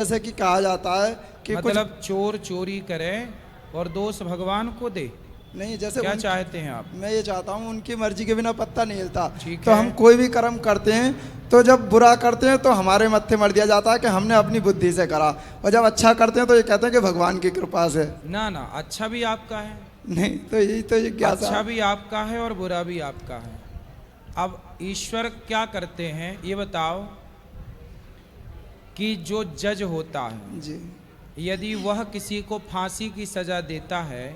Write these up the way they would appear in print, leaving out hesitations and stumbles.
जैसे कि कहा जाता है कि मतलब चोर चोरी करे और दोष भगवान को दे। नहीं, जैसे क्या चाहते हैं आप? मैं ये चाहता हूँ उनकी मर्जी के बिना पत्ता नहीं हिलता। ठीक तो है। हम कोई भी कर्म करते हैं तो जब बुरा करते हैं तो हमारे मत्थे मर दिया जाता है कि हमने अपनी बुद्धि से करा, और जब अच्छा करते हैं तो ये कहते हैं कि भगवान की कृपा से। ना ना, अच्छा भी आपका है, नहीं तो यही तो जिज्ञासा। अच्छा भी आपका है और बुरा भी आपका है। अब ईश्वर क्या करते हैं ये बताओ कि जो जज होता है जी यदि वह किसी को फांसी की सजा देता है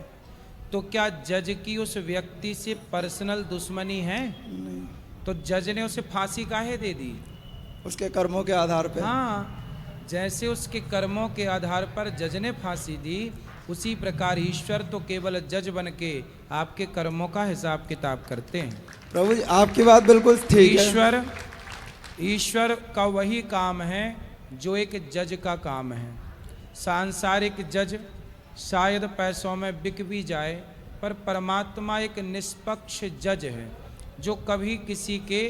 तो क्या जज की उस व्यक्ति से पर्सनल दुश्मनी है? नहीं, तो जज ने उसे फांसी काहे दे दी? उसके कर्मों के आधार पे। हाँ, जैसे उसके कर्मों के आधार पर जज ने फांसी दी, उसी प्रकार ईश्वर तो केवल जज बन के आपके कर्मों का हिसाब किताब करते हैं। प्रभु जी आपकी बात बिल्कुल ठीक है। ईश्वर का वही काम है जो एक जज का काम है। सांसारिक जज शायद पैसों में बिक भी जाए, पर परमात्मा एक निष्पक्ष जज है जो कभी किसी के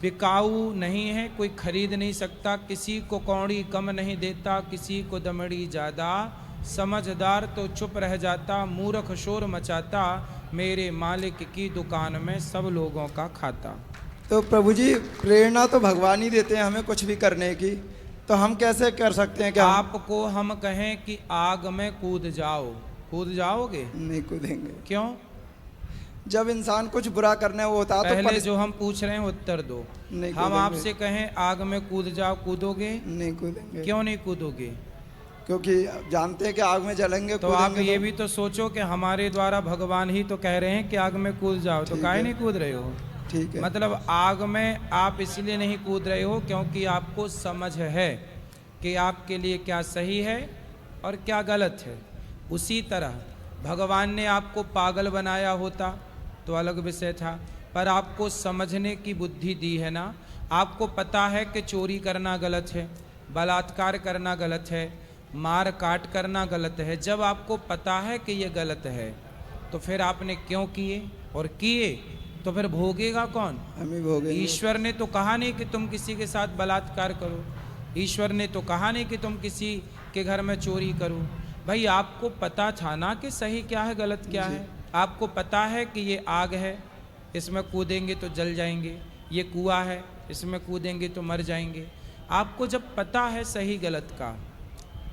बिकाऊ नहीं है, कोई खरीद नहीं सकता, किसी को कौड़ी कम नहीं देता, किसी को दमड़ी ज़्यादा। समझदार तो चुप रह जाता, मूर्ख शोर मचाता, मेरे मालिक की दुकान में सब लोगों का खाता। तो प्रभु जी प्रेरणा तो भगवान ही देते हैं हमें कुछ भी करने की, तो हम कैसे कर सकते हैं? क्या आपको हम कहें कि आग में कूद जाओ, कूद जाओगे? नहीं कूदेंगे। क्यों? जब इंसान कुछ बुरा करने वो होता है तो पहले जो हम पूछ रहे हैं उत्तर दो। नहीं हम कूदेंगे। आपसे कहें आग में कूद जाओ, कूदोगे? नहीं कूदेंगे। क्यों नहीं कूदोगे? क्योंकि जानते हैं कि आग में जलेंगे। तो आप ये भी तो सोचो कि हमारे द्वारा भगवान ही तो कह रहे हैं कि आग में कूद जाओ, तो काहे नहीं कूद रहे हो? ठीक है। मतलब आग में आप इसलिए नहीं कूद रहे हो क्योंकि आपको समझ है कि आपके लिए क्या सही है और क्या गलत है। उसी तरह भगवान ने आपको पागल बनाया होता तो अलग विषय था, पर आपको समझने की बुद्धि दी है ना। आपको पता है कि चोरी करना गलत है, बलात्कार करना गलत है, मार काट करना गलत है। जब आपको पता है कि ये गलत है तो फिर आपने क्यों किए, और किए तो फिर भोगेगा कौन? हम ही भोगेंगे। ईश्वर ने तो कहा नहीं कि तुम किसी के साथ बलात्कार करो, ईश्वर ने तो कहा नहीं कि तुम किसी के घर में चोरी करो। भाई आपको पता था ना कि सही क्या है गलत क्या है। आपको पता है कि ये आग है, इसमें कूदेंगे तो जल जाएंगे, ये कुआं है, इसमें कूदेंगे तो मर जाएंगे। आपको जब पता है सही गलत का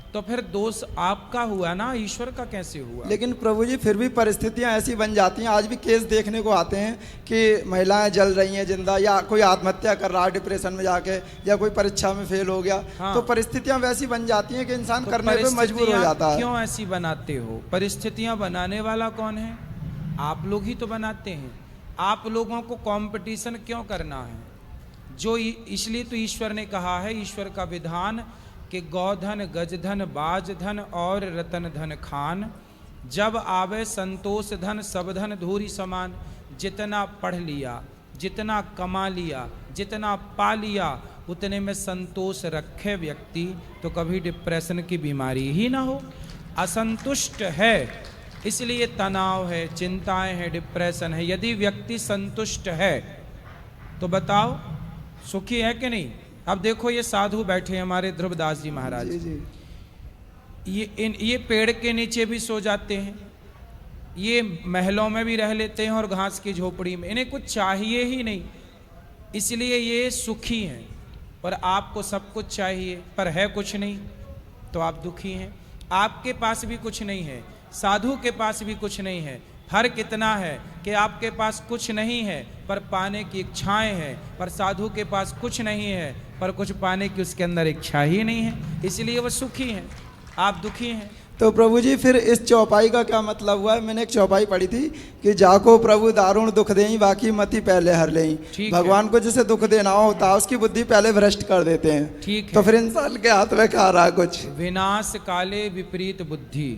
तो फिर दोष आपका हुआ ना, ईश्वर का कैसे हुआ? लेकिन प्रभु जी फिर भी परिस्थितियां ऐसी बन जाती हैं, आज भी केस देखने को आते हैं कि महिलाएं जल रही हैं जिंदा, या कोई आत्महत्या कर रहा है डिप्रेशन में जाके, या कोई परीक्षा में फेल हो गया। हाँ। तो परिस्थितियां वैसी बन जाती हैं कि इंसान तो करने पे मजबूर हो जाता है। क्यों ऐसी बनाते हो? परिस्थितियां बनाने वाला कौन है? आप लोग ही तो बनाते हैं। आप लोगों को कंपटीशन क्यों करना है? जो इसलिए तो ईश्वर ने कहा है, ईश्वर का विधान कि गौधन गजधन बाजधन और रतन धन खान, जब आवे संतोष धन सब धन धूरी समान। जितना पढ़ लिया, जितना कमा लिया, जितना पा लिया, उतने में संतोष रखे व्यक्ति तो कभी डिप्रेशन की बीमारी ही ना हो। असंतुष्ट है इसलिए तनाव है, चिंताएं हैं, डिप्रेशन है। यदि व्यक्ति संतुष्ट है तो बताओ सुखी है कि नहीं? अब देखो ये साधु बैठे हैं हमारे ध्रुवदास जी महाराज जी जी। ये पेड़ के नीचे भी सो जाते हैं, ये महलों में भी रह लेते हैं और घास की झोपड़ी में, इन्हें कुछ चाहिए ही नहीं, इसलिए ये सुखी हैं। पर आपको सब कुछ चाहिए पर है कुछ नहीं तो आप दुखी हैं। आपके पास भी कुछ नहीं है, साधु के पास भी कुछ नहीं है। फर्क इतना है कि आपके पास कुछ नहीं है पर पाने की इच्छाएं हैं, पर साधु के पास कुछ नहीं है पर कुछ पाने की उसके अंदर इच्छा ही नहीं है, इसलिए वह सुखी हैं, आप दुखी हैं। तो प्रभु जी फिर इस चौपाई का क्या मतलब हुआ है? मैंने एक चौपाई पढ़ी थी कि जाको प्रभु दारुण दुख दें बाकी मति पहले हर लें। भगवान को जिसे दुख देना होता है उसकी बुद्धि पहले भ्रष्ट कर देते हैं। ठीक है। तो फिर इंसान के हाथ में खा रहा कुछ। विनाश काले विपरीत बुद्धि,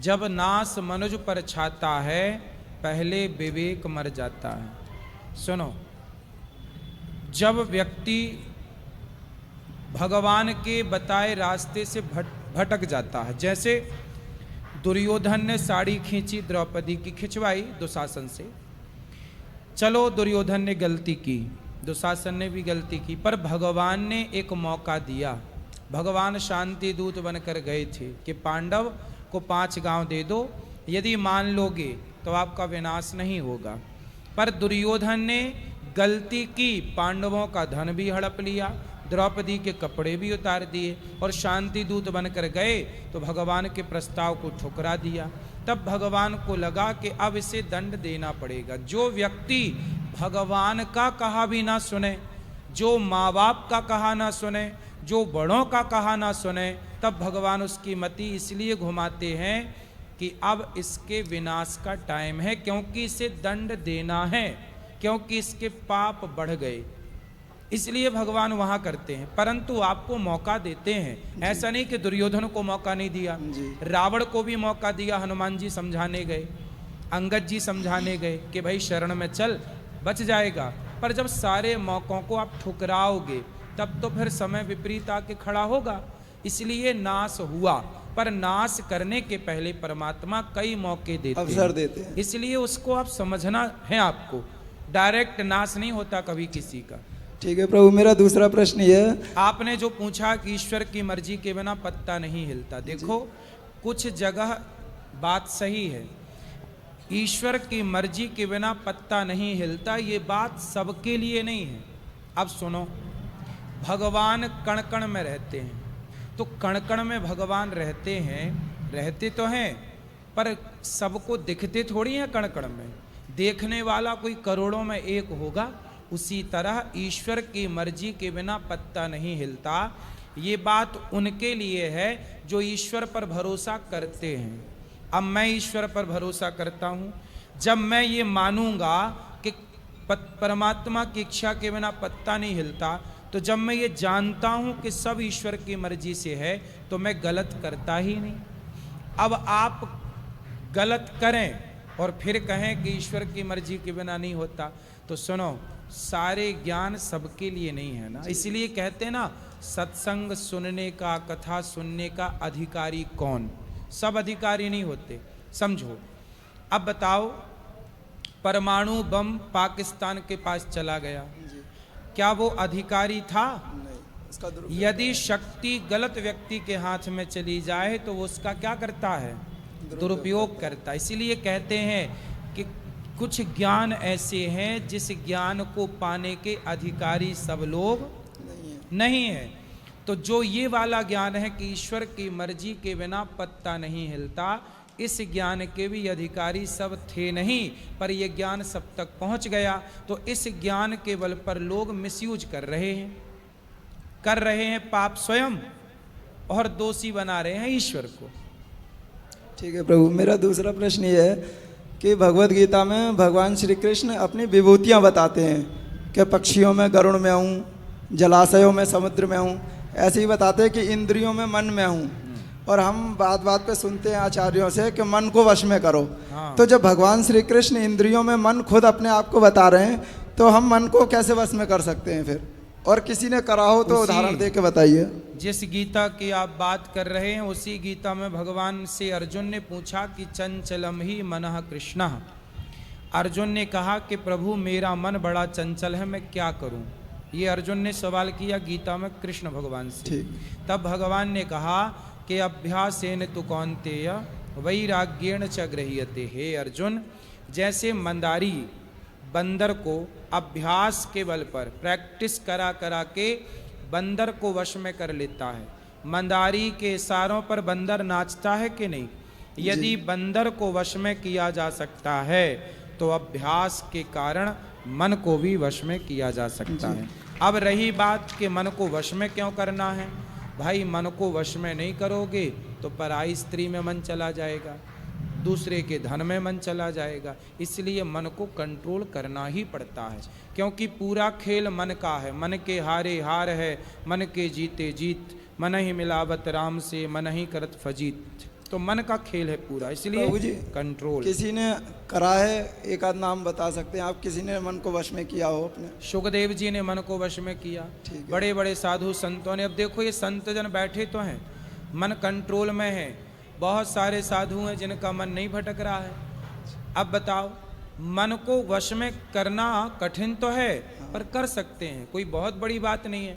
जब नाश मनुज पर छाता है पहले विवेक मर जाता है। सुनो, जब व्यक्ति भगवान के बताए रास्ते से भटक जाता है, जैसे दुर्योधन ने साड़ी खींची द्रौपदी की, खिंचवाई दुशासन से, चलो दुर्योधन ने गलती की, दुशासन ने भी गलती की, पर भगवान ने एक मौका दिया भगवान शांति दूत बनकर गए थे कि पांडव को 5 गांव दे दो, यदि मान लोगे तो आपका विनाश नहीं होगा। पर दुर्योधन ने गलती की, पांडवों का धन भी हड़प लिया, द्रौपदी के कपड़े भी उतार दिए और शांति दूत बनकर गए तो भगवान के प्रस्ताव को ठुकरा दिया। तब भगवान को लगा कि अब इसे दंड देना पड़ेगा। जो व्यक्ति भगवान का कहा भी ना सुने, जो माँ बाप का कहा ना सुने, जो बड़ों का कहा ना सुने, तब भगवान उसकी मति इसलिए घुमाते हैं कि अब इसके विनाश का टाइम है, क्योंकि इसे दंड देना है, क्योंकि इसके पाप बढ़ गए, इसलिए भगवान वहां करते हैं। परंतु आपको मौका देते हैं, ऐसा नहीं कि दुर्योधन को मौका नहीं दिया, रावण को भी मौका दिया। हनुमान जी समझाने गए, अंगद जी समझाने गए कि भाई शरण में चल, बच जाएगा। पर जब सारे मौकों को आप ठुकराओगे तब तो फिर समय विपरीत आके खड़ा होगा। इसलिए नाश हुआ, पर नाश करने के पहले परमात्मा कई मौके देते हैं, अवसर देते हैं। इसलिए उसको आप समझना है। आपको डायरेक्ट नाश नहीं होता कभी किसी का। ठीक है प्रभु, मेरा दूसरा प्रश्न ये है, आपने जो पूछा कि ईश्वर की मर्जी के बिना पत्ता नहीं हिलता, देखो कुछ जगह बात सही है, ईश्वर की मर्जी के बिना पत्ता नहीं हिलता, ये बात सबके लिए नहीं है। अब सुनो, भगवान कण कण में रहते हैं, तो कण कण में भगवान रहते हैं, रहते तो हैं, पर सबको दिखते थोड़ी हैं कण कण में, देखने वाला कोई करोड़ों में एक होगा। उसी तरह ईश्वर की मर्जी के बिना पत्ता नहीं हिलता। ये बात उनके लिए है जो ईश्वर पर भरोसा करते हैं। अब मैं ईश्वर पर भरोसा करता हूँ, जब मैं ये मानूंगा कि परमात्मा की इच्छा के बिना पत्ता नहीं हिलता, तो जब मैं ये जानता हूँ कि सब ईश्वर की मर्जी से है, तो मैं गलत करता ही नहीं। अब आप गलत करें और फिर कहें कि ईश्वर की मर्जी के बिना नहीं होता, तो सुनो, सारे ज्ञान सबके लिए नहीं है ना। इसलिए कहते हैं ना, सत्संग सुनने का, कथा सुनने का अधिकारी कौन? सब अधिकारी नहीं होते। समझो, अब बताओ, परमाणु बम पाकिस्तान के पास चला गया, क्या वो अधिकारी था? नहीं। यदि शक्ति गलत व्यक्ति के हाथ में चली जाए तो वो उसका क्या करता है? दुरुपयोग करता है। इसीलिए कहते हैं कि कुछ ज्ञान ऐसे हैं जिस ज्ञान को पाने के अधिकारी सब लोग नहीं है। तो जो ये वाला ज्ञान है कि ईश्वर की मर्जी के बिना पत्ता नहीं हिलता, इस ज्ञान के भी अधिकारी सब थे नहीं, पर यह ज्ञान सब तक पहुंच गया। तो इस ज्ञान के बल पर लोग मिसयूज कर रहे हैं पाप स्वयं, और दोषी बना रहे हैं ईश्वर को। ठीक है प्रभु, मेरा दूसरा प्रश्न ये है कि भगवत गीता में भगवान श्री कृष्ण अपनी विभूतियाँ बताते हैं कि पक्षियों में गरुड़ में हूँ, जलाशयों में समुद्र में हूँ, ऐसे ही बताते हैं कि इंद्रियों में मन में हूँ। और हम बात बात पे सुनते हैं आचार्यों से कि मन को वश में करो। हाँ। तो जब भगवान श्री कृष्ण इंद्रियों में मन खुद अपने आप को बता रहे हैं, तो हम मन को कैसे वश में कर सकते हैं फिर? और किसी ने करा हो तो उदाहरण दे के बताइए। जिस गीता की आप बात कर रहे हैं, उसी गीता में भगवान से अर्जुन ने पूछा कि चंचलम ही मनः कृष्ण। अर्जुन ने कहा कि प्रभु मेरा मन बड़ा चंचल है, मैं क्या करूं? ये अर्जुन ने सवाल किया गीता में कृष्ण भगवान से। तब भगवान ने कहा कि अभ्यासेन तु कौन्तेय वैराग्येण च गृह्यते। हे अर्जुन, जैसे मंदारी बंदर को अभ्यास के बल पर, प्रैक्टिस करा करा के बंदर को वश में कर लेता है। मंदारी के इशारों पर बंदर नाचता है कि नहीं? यदि बंदर को वश में किया जा सकता है, तो अभ्यास के कारण मन को भी वश में किया जा सकता है। अब रही बात कि मन को वश में क्यों करना है, भाई मन को वश में नहीं करोगे तो पराई स्त्री में मन चला जाएगा, दूसरे के धन में मन चला जाएगा। इसलिए मन को कंट्रोल करना ही पड़ता है, क्योंकि पूरा खेल मन का है। मन के हारे हार है, मन के जीते जीत, मन ही मिलावत राम से, मन ही करत फजीत। तो मन का खेल है पूरा, इसलिए कंट्रोल। किसी ने करा है, एक आध नाम बता सकते हैं आप, किसी ने मन को वश में किया हो अपने? सुखदेव जी ने मन को वश में किया, बड़े बड़े साधु संतों ने। अब देखो ये संत जन बैठे तो हैं, मन कंट्रोल में है। बहुत सारे साधु हैं जिनका मन नहीं भटक रहा है। अब बताओ, मन को वश में करना कठिन तो है, पर कर सकते हैं, कोई बहुत बड़ी बात नहीं है।